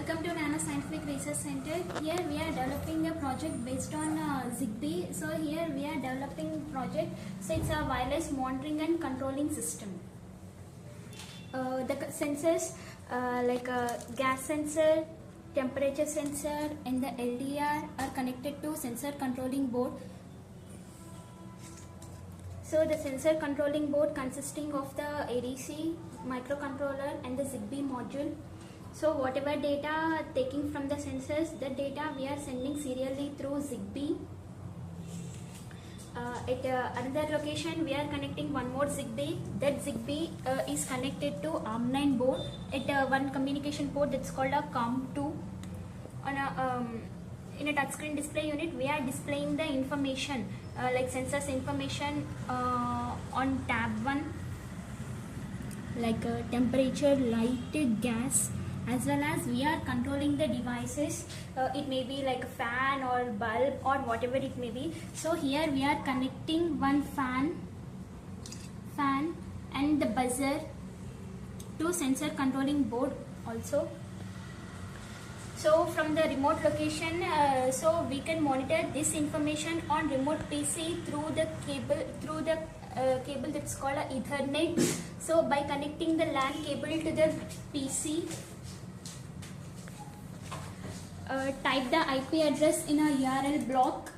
Welcome to Nano Scientific Research Center. Here we are developing a project based on Zigbee. So here we are developing project. So it's a wireless monitoring and controlling system. The sensors like a gas sensor, temperature sensor and the LDR are connected to sensor controlling board. So the sensor controlling board consisting of the ADC, microcontroller and the Zigbee module. So whatever data taking from the sensors, the data we are sending serially through Zigbee. At another location we are connecting one more Zigbee. That Zigbee is connected to ARM9 board at one communication port that's called a COM2. In a touchscreen display unit we are displaying the information like sensors information on tab 1 like temperature, light, gas, as well as we are controlling the devices. It may be like a fan or bulb or whatever it may be. So here we are connecting one fan and the buzzer to sensor controlling board also. So from the remote location, so we can monitor this information on remote PC through the cable that's called a Ethernet. So by connecting the LAN cable to the PC, type the IP address in a URL block.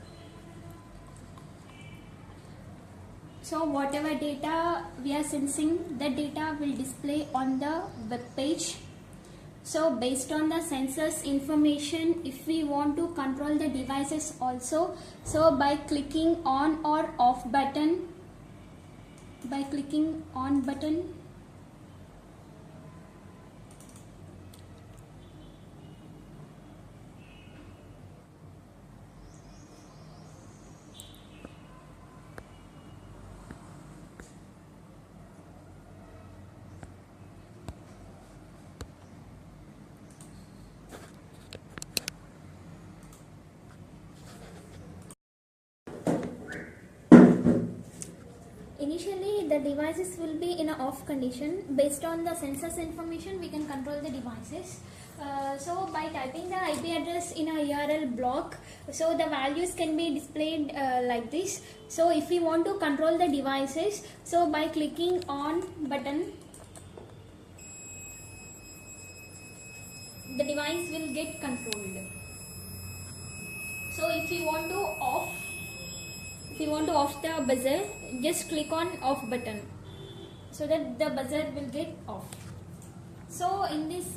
So whatever data we are sensing, the data will display on the web page. So based on the sensors information, if we want to control the devices also, so by clicking on or off button, initially the devices will be in an off condition. Based on the sensors information we can control the devices. So by typing the IP address in a URL block, so the values can be displayed like this. So if we want to control the devices, so by clicking on button, the device will get controlled. So if you want to off the buzzer, just click on off button so that the buzzer will get off. So in this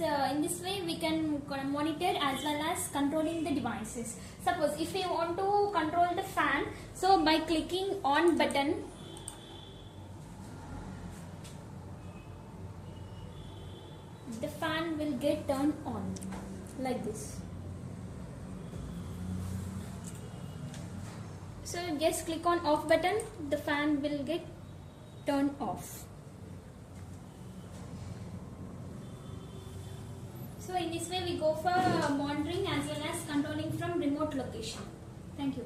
way we can monitor as well as controlling the devices. Suppose if we want to control the fan, so by clicking on button, the fan will get turned on like this. So just click on off button, the fan will get turned off. So in this way we go for monitoring as well as controlling from remote location. Thank you.